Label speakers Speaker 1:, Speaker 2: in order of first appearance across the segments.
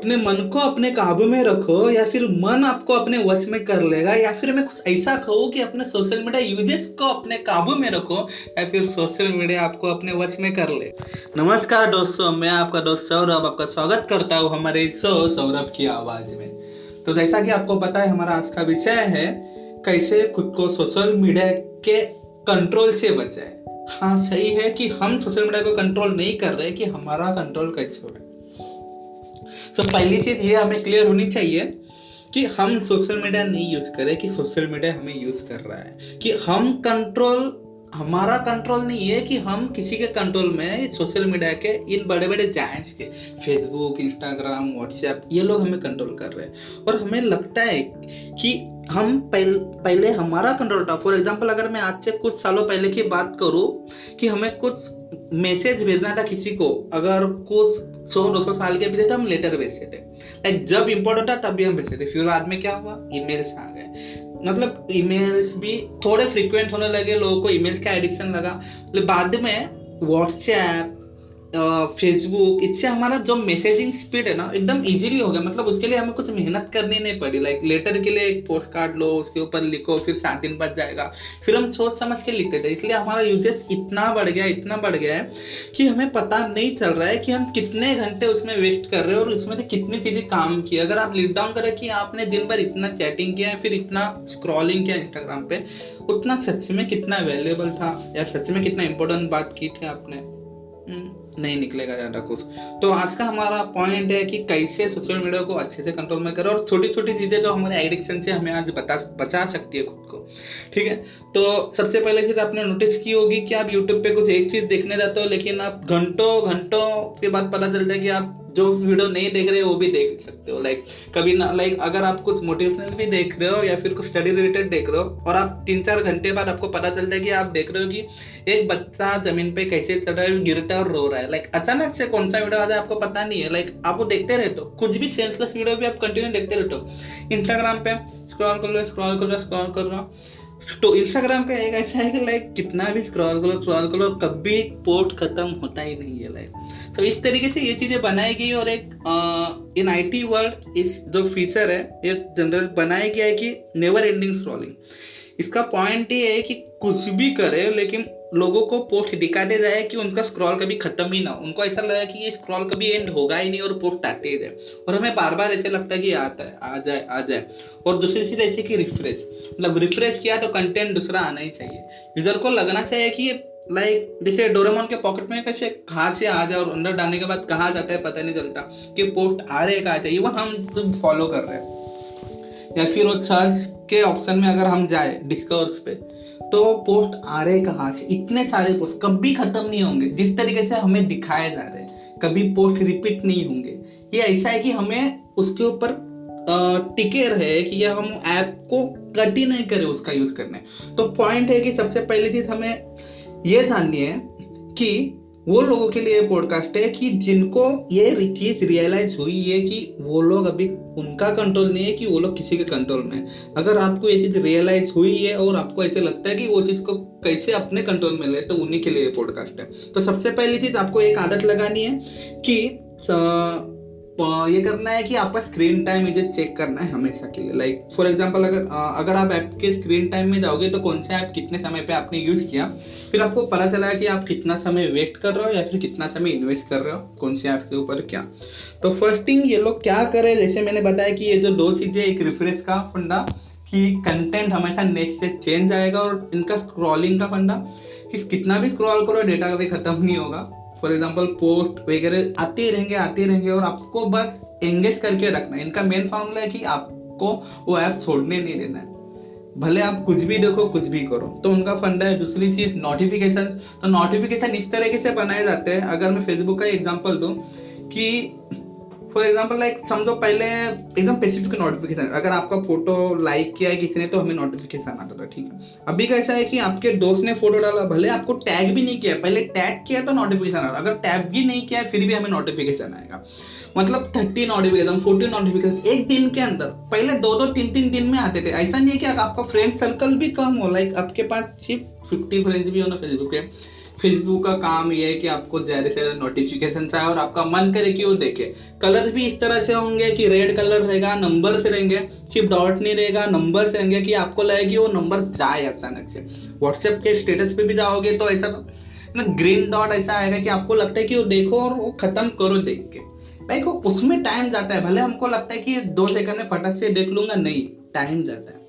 Speaker 1: अपने मन को अपने काबू में रखो, या फिर मन आपको अपने वश में कर लेगा, या फिर मैं कुछ ऐसा कहूँ कि अपने सोशल मीडिया यूजेस को अपने काबू में रखो, या फिर सोशल मीडिया आपको अपने वश में कर ले। नमस्कार दोस्तों, मैं आपका दोस्त सौरभ आपका स्वागत करता हूँ हमारे शो सौरभ की आवाज में। तो जैसा कि आपको पता है, हमारा आज का विषय है कैसे खुद को सोशल मीडिया के कंट्रोल से बचाए। हाँ, सही है कि हम सोशल मीडिया को कंट्रोल नहीं कर रहे, कि हमारा कंट्रोल कैसे हो रहा है। पहली चीज ये हमें क्लियर होनी चाहिए कि हम सोशल मीडिया नहीं यूज करें, कि सोशल मीडिया हमें यूज कर रहा है। कि हम कंट्रोल, हमारा कंट्रोल नहीं है कि हम किसी के कंट्रोल में, सोशल मीडिया के इन बड़े बड़े जायंट्स के फेसबुक, इंस्टाग्राम, व्हाट्सएप, ये लोग हमें कंट्रोल कर रहे हैं। और हमें लगता है कि हम पहले हमारा कंट्रोल था। फॉर एग्जाम्पल, अगर मैं आज से कुछ सालों पहले की बात करूं कि हमें कुछ मैसेज भेजना था किसी को, अगर कुछ 100-200 साल के पीछे तो हम लेटर भेजते थे। लाइक जब इम्पोर्टेंट था तभी हम भेजते थे। फिर बाद में क्या हुआ, ईमेल्स आ गए। मतलब ईमेल्स भी थोड़े फ्रीक्वेंट होने लगे, लोगों को ईमेल्स का एडिक्शन लगा। बाद में व्हाट्सएप, फेसबुक, इससे हमारा जो मैसेजिंग स्पीड है ना, एकदम इजीली हो गया। मतलब उसके लिए हमें कुछ मेहनत करनी नहीं पड़ी। लाइक लेटर के लिए एक पोस्ट कार्ड लो, उसके ऊपर लिखो, फिर 7 दिन बाद जाएगा। फिर हम सोच समझ के लिखते थे। इसलिए हमारा यूजेस इतना बढ़ गया है कि हमें पता नहीं चल रहा है कि हम कितने घंटे उसमें वेस्ट कर रहे हैं और उसमें से कितनी चीजें काम की। अगर आप लिख डाउन करें कि आपने दिन भर इतना चैटिंग किया, फिर इतना स्क्रॉलिंग किया इंस्टाग्राम पे, उतना सच में कितना वैल्यूएबल था, या सच में कितना इंपॉर्टेंट बात की थी आपने, नहीं निकलेगा ज्यादा कुछ। तो आज का हमारा पॉइंट है कि कैसे सोशल मीडिया को अच्छे से कंट्रोल में करें, और छोटी छोटी चीजें जो हमारे एडिक्शन से हमें आज बचा सकती है खुद को। ठीक है, तो सबसे पहले चीज आपने नोटिस की होगी कि आप यूट्यूब पे कुछ एक चीज देखने जाते हो, लेकिन आप घंटों के बाद पता चलता है कि आप जो वीडियो नहीं देख रहे हो वो भी देख सकते हो। लाइक कभी ना, लाइक अगर आप कुछ मोटिवेशनल भी देख रहे हो या फिर कुछ स्टडी रिलेटेड देख रहे हो, और आप 3-4 घंटे बाद आपको पता चलता है कि आप देख रहे हो कि एक बच्चा जमीन पे कैसे चल रहा है, गिरता है और रो रहा है। लाइक अचानक से कौन सा वीडियो आ जाए आपको पता नहीं है। लाइक आप वो देखते रहते हो, कुछ भी सेंसलेस वीडियो भी आप कंटिन्यू देखते रहते हो। इंस्टाग्राम पे स्क्रॉल कर रहे हो। तो इंस्टाग्राम का एक ऐसा है कि लाइक कितना भी स्क्रॉल करो कभी पोस्ट खत्म होता ही नहीं है। लाइक तो इस तरीके से ये चीजें बनाई गई। और एक इन आईटी वर्ल्ड इस जो फीचर है ये जनरल बनाया गया है कि नेवर एंडिंग स्क्रॉलिंग। इसका पॉइंट ये है कि कुछ भी करे लेकिन लोगों को पोस्ट दिखाते जाए कि उनका स्क्रॉल कभी खत्म ही ना हो। उनको ऐसा लगा कि ये स्क्रॉल कभी एंड होगा ही नहीं, और पोस्ट आते ही जाए। और हमें बार बार ऐसे लगता है कि आता है, आ जाए। और दूसरी चीज ऐसे कि रिफ्रेश, मतलब रिफ्रेश किया तो कंटेंट दूसरा आना ही चाहिए। यूजर को लगना चाहिए कि लाइक जैसे डोरेमोन के पॉकेट में कैसे कहाँ से आ जाए, और अंदर डालने के बाद कहाँ जाता है पता नहीं चलता कि पोस्ट आ रहे कहाँ चाहिए। इवन हम फॉलो कर रहे हैं, या फिर वो सर्च के ऑप्शन में अगर हम जाए डिस्कवर्स पे, तो पोस्ट आ रहे कहाँ से, इतने सारे पोस्ट कभी खत्म नहीं होंगे। जिस तरीके से हमें दिखाए जा रहे हैं कभी पोस्ट रिपीट नहीं होंगे। ये ऐसा है कि हमें उसके ऊपर टिके रहे कि यह हम ऐप को कट ही नहीं करें उसका यूज करने। तो पॉइंट है कि सबसे पहली चीज हमें ये जाननी है कि वो लोगों के लिए पॉडकास्ट है कि जिनको ये चीज रियलाइज हुई है कि वो लोग अभी उनका कंट्रोल नहीं है, कि वो लोग किसी के कंट्रोल में है। अगर आपको ये चीज रियलाइज हुई है और आपको ऐसे लगता है कि वो चीज को कैसे अपने कंट्रोल में ले, तो उन्हीं के लिए पॉडकास्ट है। तो सबसे पहली चीज आपको एक आदत लगानी है कि ये करना है कि आपका स्क्रीन टाइम मुझे चेक करना है हमेशा के लिए। लाइक फॉर एग्जांपल, अगर आप ऐप के स्क्रीन टाइम में जाओगे तो कौन सा ऐप कितने समय पे आपने यूज किया, फिर आपको पता चला कि आप कितना समय वेस्ट कर रहे हो या फिर कितना समय इन्वेस्ट कर रहे हो कौन से ऐप के ऊपर क्या। तो फर्स्ट थिंग ये लोग क्या करें, जैसे मैंने बताया कि ये जो 2 चीजें, एक रिफ्रेश का फंडा कि कंटेंट हमेशा नेक्स्ट से चेंज आएगा, और इनका स्क्रॉलिंग का फंडा कि कितना भी स्क्रॉल करो डेटा कभी खत्म नहीं होगा। फॉर एग्जाम्पल पोस्ट वगैरह आते रहेंगे और आपको बस एंगेज करके रखना है। इनका मेन फॉर्मूला है कि आपको वो ऐप छोड़ने नहीं देना है, भले आप कुछ भी देखो कुछ भी करो। तो उनका फंडा है। दूसरी चीज नोटिफिकेशन। तो नोटिफिकेशन इस तरीके से बनाए जाते हैं, अगर मैं फेसबुक का एग्जांपल दूं कि फॉर एग्जाम्पल लाइक समझो पहले एकदम स्पेसिफिक नोटिफिकेशन, अगर आपका फोटो लाइक किया है किसी ने तो हमें नोटिफिकेशन आता था। ठीक है, अभी कैसा है कि आपके दोस्त ने फोटो डाला, भले आपको टैग भी नहीं किया, पहले टैग किया तो नोटिफिकेशन आ रहा, अगर टैग भी नहीं किया फिर भी हमें नोटिफिकेशन आएगा। मतलब 30 नोटिफिकेशन, 40 नोटिफिकेशन एक दिन के अंदर। पहले 2-3 दिन में आते थे। ऐसा नहीं है कि आपका फ्रेंड सर्कल भी कम हो, लाइक आपके पास सिर्फ 50 फ्रेंड्स भी हो ना फेसबुक पे, फेसबुक का काम ये है कि आपको ज़्यादा से ज़्यादा नोटिफिकेशन आए और आपका मन करे कि वो देखे। कलर भी इस तरह से होंगे कि रेड कलर रहेगा, नंबर से रहेंगे, सिर्फ डॉट नहीं रहेगा, नंबर से रहेंगे कि आपको लगे कि वो नंबर जाए अचानक से। व्हाट्सएप के स्टेटस पे भी जाओगे तो ऐसा ना ग्रीन डॉट ऐसा आएगा कि आपको लगता है कि वो देखो और वो खत्म करो देख के। लाइक उसमें टाइम जाता है, भले हमको लगता है कि 2 सेकंड में फटक से देख लूंगा, नहीं, टाइम जाता है।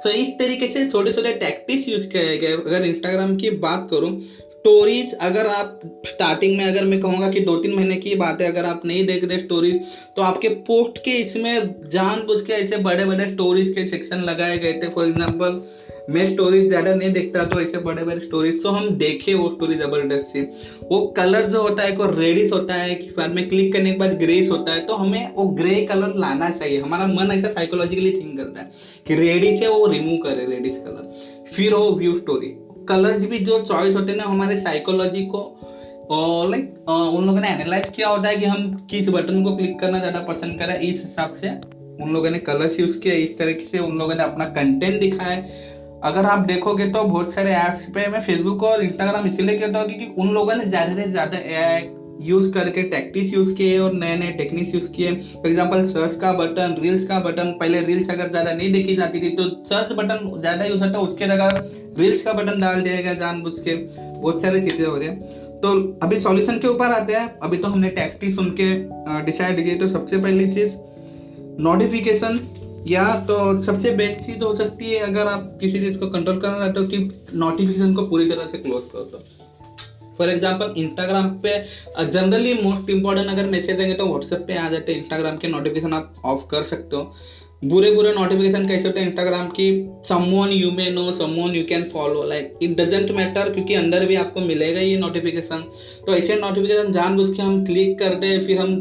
Speaker 1: सो इस तरीके से छोटे छोटे टैक्टिक्स यूज किए गए। अगर इंस्टाग्राम की बात करूं, स्टोरीज अगर आप स्टार्टिंग में, अगर मैं कहूँगा कि 2-3 महीने की बात है, अगर आप नहीं देख रहे स्टोरीज तो आपके पोस्ट के इसमें जानबूझ के ऐसे बड़े बड़े स्टोरीज के सेक्शन लगाए गए थे। फॉर एग्जांपल मैं स्टोरीज ज़्यादा नहीं देखता तो ऐसे बड़े बड़े स्टोरीज तो हम देखे वो स्टोरी ज़बरदस्त सी। वो कलर जो होता है, को रेडिश होता है कि बाद में क्लिक करने के बाद ग्रेस होता है, तो हमें वो ग्रे कलर लाना चाहिए। हमारा मन ऐसा साइकोलॉजिकली थिंक करता है कि रेडिश है वो रिमूव करे रेडिश कलर, फिर वो व्यू स्टोरी। कलर्स भी जो चॉइस होते हैं ना, हमारे साइकोलॉजी को लाइक उन लोगों ने एनालाइज किया होता है कि हम किस बटन को क्लिक करना ज़्यादा पसंद करें, इस हिसाब से उन लोगों ने कलर्स यूज़ किया, इस तरीके से उन लोगों ने अपना कंटेंट दिखाया। अगर आप देखोगे तो बहुत सारे ऐप्स पे, मैं फेसबुक और इंस्टाग्राम इसीलिए कहता हूँ क्योंकि उन लोगों ने ज़्यादा से ज़्यादा एआई यूज करके टैक्टिक्स यूज किए और नए नए टेक्निक्स यूज किए। फॉर एग्जांपल सर्च का बटन, रील्स का बटन, पहले रील्स अगर ज्यादा नहीं देखी जाती थी तो सर्च बटन ज्यादा यूज होता, उसके जगह रील्स का बटन डाल दिया गया जानबूझ के। बहुत सारी चीजें हो रही है। तो अभी सॉल्यूशन के ऊपर आते हैं। अभी तो हमने टैक्टिक्स उनके डिसाइड किए। तो सबसे पहली चीज नोटिफिकेशन, या तो सबसे बेस्ट चीज हो सकती है अगर आप किसी चीज को कंट्रोल करना चाहते हो कि नोटिफिकेशन को पूरी तरह से क्लोज कर दो। फॉर एग्जाम्पल इंस्टाग्राम पे जनरली मोस्ट इंपॉर्टेंट अगर मैसेज देंगे तो व्हाट्सएप पे आ जाते हैं। इंस्टाग्राम के नोटिफिकेशन आप ऑफ कर सकते हो। बुरे नोटिफिकेशन कैसे होते हैं इंस्टाग्राम की, someone you may know, someone you can follow, like it doesn't matter, क्योंकि अंदर भी आपको मिलेगा ये नोटिफिकेशन। तो ऐसे नोटिफिकेशन जानबूझ के हम क्लिक करते हैं, फिर हम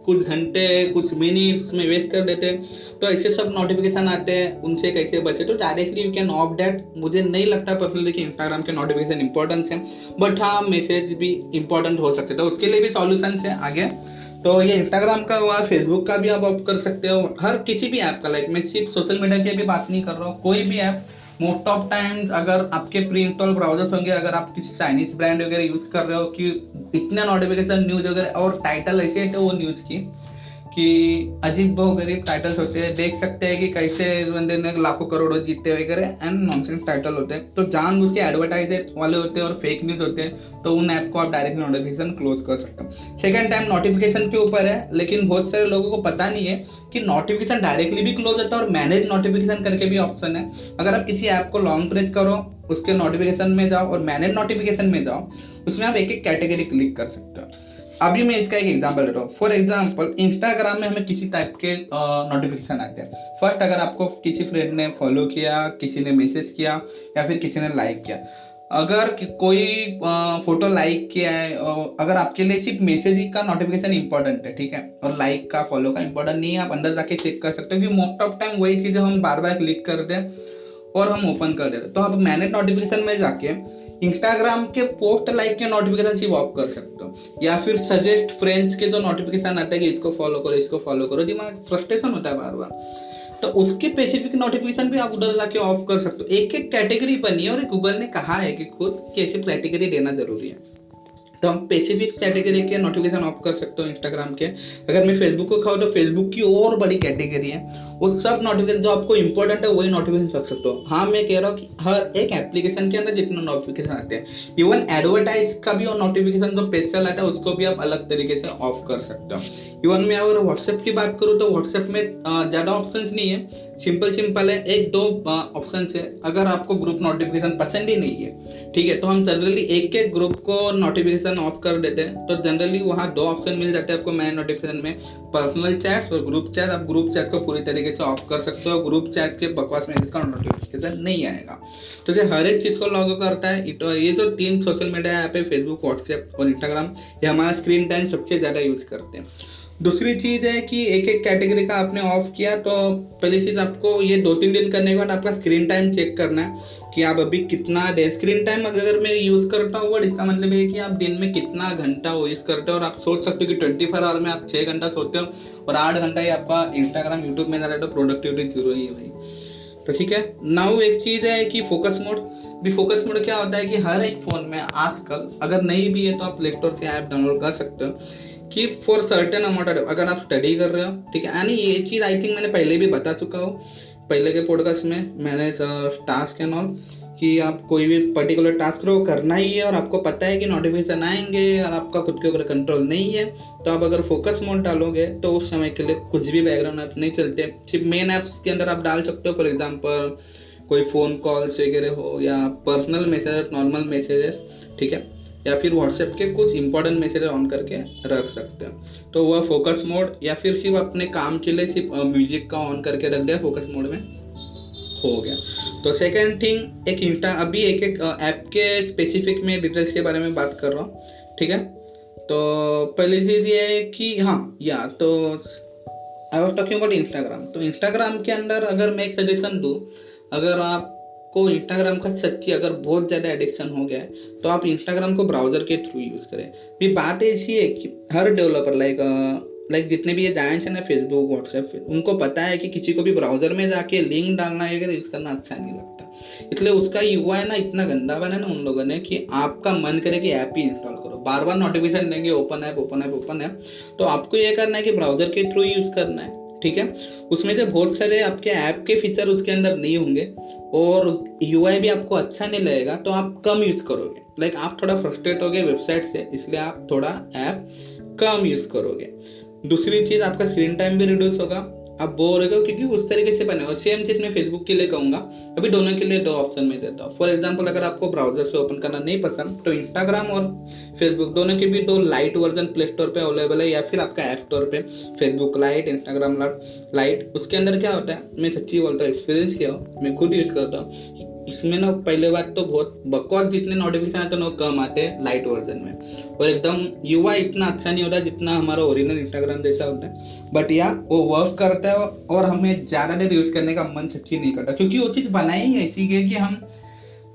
Speaker 1: कुछ घंटे कुछ मिनट्स में वेस्ट कर देते हैं। तो ऐसे सब नोटिफिकेशन आते हैं, उनसे कैसे बचे? तो directly you can of that. मुझे नहीं लगता पर्सनली कि इंस्टाग्राम के नोटिफिकेशन इंपॉर्टेंस है, बट हाँ मैसेज भी इंपॉर्टेंट हो सकते हैं, तो उसके लिए भी सॉल्यूशन है आगे। तो ये इंस्टाग्राम का हुआ, फेसबुक का भी आप ऑफ कर सकते हो, हर किसी भी ऐप का। लाइक मैं सिर्फ सोशल मीडिया की भी बात नहीं कर रहा हूँ, कोई भी ऐप। मोस्ट ऑफ टाइम्स अगर आपके प्री इंस्टॉल ब्राउजर्स होंगे, अगर आप किसी चाइनीज ब्रांड वगैरह यूज कर रहे हो कि इतने नोटिफिकेशन न्यूज वगैरह और टाइटल ऐसे है तो वो न्यूज की कि अजीब बहु गरीब टाइटल्स होते हैं, देख सकते हैं कि कैसे इस बंदे ने लाखों करोड़ों जीते वगैरह एंड नॉनसेंस टाइटल होते हैं। तो जानबूझ के एडवर्टाइज वाले होते हैं और फेक न्यूज होते हैं, तो उन ऐप को आप डायरेक्ट नोटिफिकेशन क्लोज कर सकते हो। सेकंड टाइम नोटिफिकेशन के ऊपर है, लेकिन बहुत सारे लोगों को पता नहीं है कि नोटिफिकेशन डायरेक्टली भी क्लोज होता है और मैनेज नोटिफिकेशन करके भी ऑप्शन है। अगर आप किसी ऐप को लॉन्ग प्रेस करो, उसके नोटिफिकेशन में जाओ और मैनेज नोटिफिकेशन में जाओ, उसमें आप एक एक कैटेगरी क्लिक कर सकते हो। अभी मैं इसका एक एग्जांपल देता हूँ। फॉर एग्जांपल इंस्टाग्राम में हमें किसी टाइप के नोटिफिकेशन आते हैं। फर्स्ट, अगर आपको किसी फ्रेंड ने फॉलो किया, किसी ने मैसेज किया या फिर किसी ने लाइक किया, अगर कोई फोटो लाइक किया है, अगर आपके लिए सिर्फ मैसेज का नोटिफिकेशन इंपॉर्टेंट है, ठीक है, और लाइक का फॉलो का इंपॉर्टेंट नहीं है, आप अंदर जाके चेक कर सकते हो कि मोस्ट ऑफ टाइम वही चीज़ें हम बार बार क्लिक करते हैं और हम ओपन कर देते हैं। तो आप मैनेज नोटिफिकेशन में जाके इंस्टाग्राम के पोस्ट लाइक के नोटिफिकेशन सिर्फ ऑफ कर सकते हो, या फिर सजेस्ट फ्रेंड्स के जो नोटिफिकेशन आते हैं कि इसको फॉलो करो, इसको फॉलो करो, दिमाग फ्रस्ट्रेशन होता है बार बार, तो उसके स्पेसिफिक नोटिफिकेशन भी आप उधर जाके ऑफ कर सकते हो। एक एक कैटेगरी बनी है और गूगल ने कहा है कि खुद कैसे कैटेगरी देना जरूरी है, तो हम स्पेसिफिक कैटेगरी के नोटिफिकेशन ऑफ कर सकते हो इंस्टाग्राम के। अगर मैं फेसबुक को खाऊँ तो फेसबुक की और बड़ी कैटेगरी है, वो सब नोटिफिकेशन जो आपको इंपॉर्टेंट है वही नोटिफिकेशन रख सकते हो। हाँ मैं कह रहा हूँ कि हर एक एप्लीकेशन के अंदर जितने नोटिफिकेशन आते हैं, इवन एडवर्टाइज का भी और नोटिफिकेशन जो स्पेशल आता है उसको भी आप अलग तरीके से ऑफ कर सकते हो। इवन मैं अगर व्हाट्सएप की बात करूँ तो व्हाट्सएप में ज़्यादा ऑप्शन नहीं है, सिंपल है, एक दो ऑप्शन है। अगर आपको ग्रुप नोटिफिकेशन पसंद ही नहीं है, ठीक है, तो हम जनरली एक एक ग्रुप को नोटिफिकेशन ऑफ कर देते हैं। तो जनरली वहाँ दो ऑप्शन मिल जाते हैं आपको मैन नोटिफिकेशन में, पर्सनल चैट्स और ग्रुप चैट। आप ग्रुप चैट को पूरी तरीके से ऑफ कर सकते हो, ग्रुप चैट के बकवास मैसेज का नोटिफिकेशन नहीं आएगा। तो ये हर एक चीज़ को लॉग करता है। ये जो 3 सोशल मीडिया ऐप है, फेसबुक, व्हाट्सएप और इंस्टाग्राम, ये हमारा स्क्रीन टाइम सबसे ज़्यादा यूज़ करते हैं। दूसरी चीज़ है कि एक एक कैटेगरी का आपने ऑफ किया, तो पहली चीज़ आपको ये 2-3 दिन करने के बाद आपका स्क्रीन टाइम चेक करना है कि आप अभी कितना देर स्क्रीन टाइम, अगर मैं यूज़ करता हूँ वर्ड, इसका मतलब है कि आप दिन में कितना घंटा वो यूज़ करते हो। और आप सोच सकते हो कि 24 आवर में आप 6 घंटा सोते हो और 8 घंटा ही आपका इंस्टाग्राम यूट्यूब में जा रहा है, तो प्रोडक्टिविटी जीरो ही है भाई। तो ठीक है। नाउ एक चीज है कि फोकस मोड। भी फोकस मोड क्या होता है कि हर एक फोन में आजकल, अगर नहीं भी है तो आप प्ले स्टोर से ऐप डाउनलोड कर सकते हो कि फॉर सर्टेन अमाउंट ऑफ, अगर आप स्टडी कर रहे हो, ठीक है, यानी ये चीज़ आई थिंक मैंने पहले भी बता चुका हूँ पहले के पॉडकास्ट में, मैंने टास्क एंड ऑल, कि आप कोई भी पर्टिकुलर टास्क करो करना ही है और आपको पता है कि नोटिफिकेशन आएंगे और आपका खुद के ऊपर कंट्रोल नहीं है, तो आप अगर फोकस मोड डालोगे तो उस समय के लिए कुछ भी बैकग्राउंड ऐप नहीं चलते। सिर्फ मेन ऐप्स के अंदर आप डाल सकते हो, फॉर एग्जांपल कोई फ़ोन कॉल्स वगैरह हो या पर्सनल मैसेज, नॉर्मल मैसेजेस, ठीक है, या फिर व्हाट्सएप के कुछ इंपॉर्टेंट मैसेज ऑन करके रख सकते हो। तो वह फोकस मोड, या फिर सिर्फ अपने काम के लिए सिर्फ म्यूजिक का ऑन करके रख दिया फोकस मोड में, हो गया। तो सेकेंड थिंग, एक अभी एक ऐप के स्पेसिफिक में डिटेल्स के बारे में बात कर रहा हूँ, ठीक है। तो पहली चीज़ ये है कि हाँ, या तो I was talking about Instagram. तो इंस्टाग्राम के अंदर अगर मैं एक सजेशन दूँ, अगर आपको इंस्टाग्राम का सच्ची अगर बहुत ज़्यादा एडिक्शन हो गया है तो आप इंस्टाग्राम को ब्राउज़र के थ्रू यूज़ करें। भी बात ऐसी है कि हर डेवलपर लाइक जितने भी ये जायंट्स हैं ना, फेसबुक, व्हाट्सएप, उनको पता है कि किसी को भी ब्राउज़र में जाके लिंक डालना है, अगर यूज़ करना अच्छा नहीं लगता, इसलिए उसका यूआई ना इतना गंदा बना ना उन लोगों ने कि आपका मन करे कि ऐप ही इंस्टॉल करो, बार बार नोटिफिकेशन देंगे open app open app open app. तो आपको ये करना है कि ब्राउज़र के थ्रू यूज़ करना है, ठीक है। उसमें से बहुत सारे आपके ऐप के फीचर उसके अंदर नहीं होंगे और यूआई भी आपको अच्छा नहीं लगेगा, तो आप कम यूज़ करोगे। लाइक आप थोड़ा फ्रस्ट्रेट हो गए वेबसाइट से, इसलिए आप थोड़ा ऐप कम यूज़ करोगे। दूसरी चीज़, आपका स्क्रीन टाइम भी रिड्यूस होगा, आप बोर हो गए, क्योंकि उस तरीके से बने हो। सेम चीज़ मैं फेसबुक के लिए कहूँगा, अभी दोनों के लिए दो ऑप्शन में देता हूँ। फॉर एग्जांपल, अगर आपको ब्राउजर से ओपन करना नहीं पसंद तो इंस्टाग्राम और फेसबुक दोनों के भी दो लाइट वर्जन प्ले स्टोर पे अवेलेबल है, या फिर आपका ऐप स्टोर पे फेसबुक लाइट, इंस्टाग्राम लाइट। उसके अंदर क्या होता है, मैं सच्ची बोलता हूँ, एक्सपीरियंस किया हो, मैं खुद यूज़ करता हूँ, इसमें ना पहले बात तो बहुत बकवास जितने नोटिफिकेशन आते हैं वो कम आते हैं लाइट वर्जन में, और एकदम यूआई इतना अच्छा नहीं होता जितना हमारा ओरिजिनल इंस्टाग्राम जैसा होता है। बट या वो वर्क करता है और हमें ज़्यादा देर यूज़ करने का मन सच्ची नहीं करता, क्योंकि वो चीज़ बनाई ही ऐसी है कि हम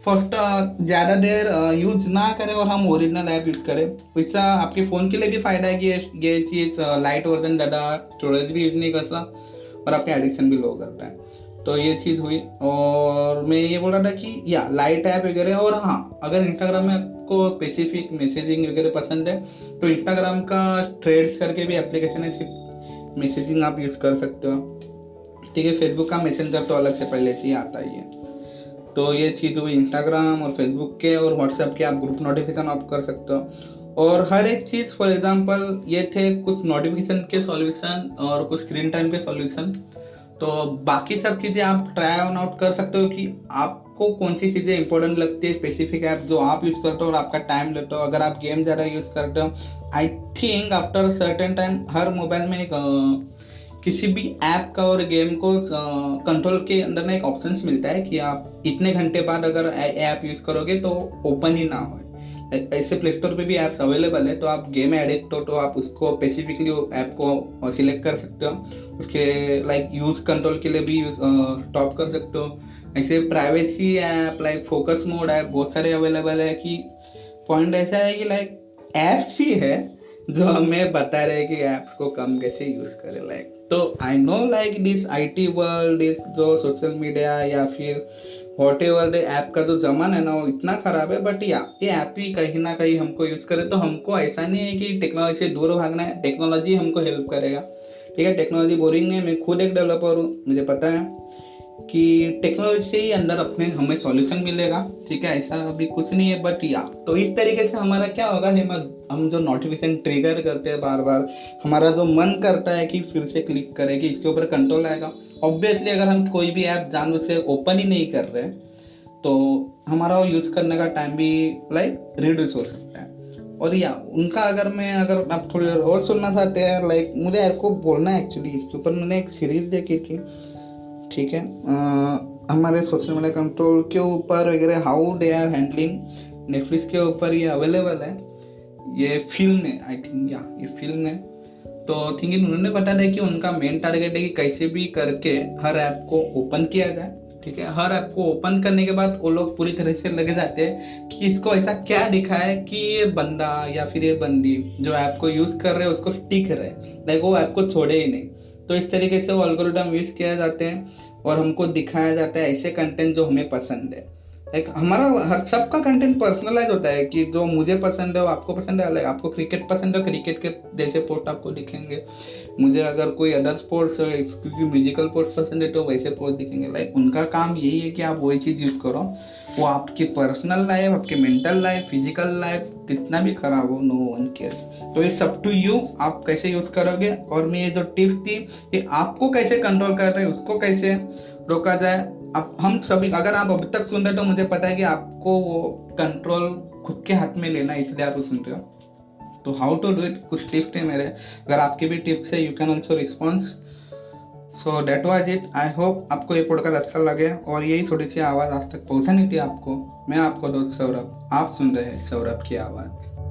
Speaker 1: फर्स्ट ज़्यादा देर यूज ना करें और हम ओरिजिनल ऐप यूज़ करें। वैसा आपके फ़ोन के लिए भी फ़ायदा है कि ये चीज़ लाइट वर्जन ज़्यादा स्टोरेज भी यूज नहीं करता और आपका एडिक्शन भी लो करता है। तो ये चीज़ हुई। और मैं ये बोल रहा था कि या लाइट ऐप वगैरह, और हाँ, अगर इंस्टाग्राम में आपको स्पेसिफिक मैसेजिंग वगैरह पसंद है तो इंस्टाग्राम का थ्रेड्स करके भी एप्लीकेशन है, सिर्फ मैसेजिंग आप यूज़ कर सकते हो, ठीक है। फेसबुक का मैसेंजर तो अलग से पहले से ही आता ही है। तो ये चीज़ हुई इंस्टाग्राम और फेसबुक के, और व्हाट्सएप के आप ग्रुप नोटिफिकेशन ऑफ कर सकते हो। और हर एक चीज़, फॉर एग्जांपल ये थे कुछ नोटिफिकेशन के सॉल्यूशन और कुछ स्क्रीन टाइम के सॉल्यूशन। तो बाकी सब चीज़ें आप ट्राई ऑन आउट कर सकते हो कि आपको कौन सी चीज़ें इंपॉर्टेंट लगती है, स्पेसिफिक ऐप जो आप यूज़ करते हो और आपका टाइम लेते हो। अगर आप गेम ज़्यादा यूज़ करते हो, I think after certain time her mobile में एक किसी भी ऐप का और गेम को कंट्रोल के अंदर ना एक ऑप्शंस मिलता है कि आप इतने घंटे बाद अगर ऐप यूज़ करोगे तो ओपन ही ना हो। ऐसे प्ले स्टोर पर भी ऐप्स अवेलेबल है, तो आप गेम में एडिक्ट हो तो आप उसको स्पेसिफिकली ऐप को सिलेक्ट कर सकते हो, उसके लाइक यूज़ कंट्रोल के लिए भी स्टॉप कर सकते हो। ऐसे privacy app like focus mode app बहुत सारे अवेलेबल है। कि पॉइंट ऐसा है कि लाइक ऐप्स ही है जो हमें बता रहे कि ऐप्स को कम कैसे यूज़ करें। लाइक तो I know like this IT world, इस जो सोशल मीडिया या फिर वॉट एवर ऐप का जो जमाना है ना वो इतना ख़राब है, बट या ये ऐप ही कहीं ना कहीं हमको यूज़ करे तो हमको ऐसा नहीं है कि टेक्नोलॉजी से दूर भागना है, टेक्नोलॉजी हमको हेल्प करेगा, ठीक है। टेक्नोलॉजी बोरिंग है, मैं खुद एक डेवलपर हूँ, मुझे पता है कि टेक्नोलॉजी से ही अंदर अपने हमें सॉल्यूशन मिलेगा, ठीक है। ऐसा अभी कुछ नहीं है, बट या तो इस तरीके से हमारा क्या होगा, हम जो नोटिफिकेशन ट्रिगर करते हैं बार बार, हमारा जो मन करता है कि फिर से क्लिक करें कि इसके ऊपर कंट्रोल आएगा। ऑब्वियसली अगर हम कोई भी ऐप जानबूझ से ओपन ही नहीं कर रहे तो हमारा यूज़ करने का टाइम भी लाइक रिड्यूस हो सकता है। और या उनका अगर आप थोड़ी और सुनना चाहते हैं, लाइक मुझे आपको बोलना है एक्चुअली, इसके ऊपर मैंने एक सीरीज़ देखी थी, ठीक है, हमारे सोशल मीडिया कंट्रोल के ऊपर वगैरह, how they are handling, Netflix के ऊपर ये अवेलेबल है। ये फिल्म है, आई थिंक या ये फिल्म है। तो थिंक उन्होंने बताया कि उनका मेन टारगेट है कि कैसे भी करके हर ऐप को ओपन किया जाए, ठीक है। हर ऐप को ओपन करने के बाद वो लोग पूरी तरह से लगे जाते हैं कि इसको ऐसा क्या दिखा है कि ये बंदा या फिर ये बंदी जो ऐप को यूज़ कर रहे हैं उसको टिक रहे, लाइक वो ऐप को छोड़े ही नहीं। तो इस तरीके से वो एल्गोरिदम यूज किया जाते हैं और हमको दिखाया जाता है ऐसे कंटेंट जो हमें पसंद है। लाइक हमारा हर सबका कंटेंट पर्सनलाइज होता है कि जो मुझे पसंद है वो आपको पसंद है अलग। आपको क्रिकेट पसंद है, क्रिकेट के जैसे पोस्ट आपको दिखेंगे। मुझे अगर कोई अदर स्पोर्ट्स है, क्योंकि म्यूजिकल पोस्ट पसंद है, तो वैसे पोस्ट दिखेंगे। लाइक उनका काम यही है कि आप वही चीज़ यूज़ करो। वो आपकी पर्सनल लाइफ, आपकी मेंटल लाइफ, फिजिकल लाइफ कितना भी खराब हो, नो वन केयर्स। तो इट्स अप टू यू, आप कैसे यूज़ करोगे। और मैं ये जो टिप्स थी ये आपको कैसे कंट्रोल कर रहे हैं, उसको कैसे रोका जाए। अब हम सभी, अगर आप अभी तक सुन रहे हो तो मुझे पता है कि आपको वो कंट्रोल खुद के हाथ में लेना है, इसलिए आप सुन रहे हो। तो हाउ टू डू इट, कुछ टिप्स है मेरे। अगर आपके भी टिप्स है, you can also response. So that was it. I hope आपको ये पॉडकास्ट अच्छा लगे और यही थोड़ी सी आवाज़ आज तक पहुंचानी थी आपको। मैं आपको दोस्त सौरभ, आप सुन रहे हैं सौरभ की आवाज़।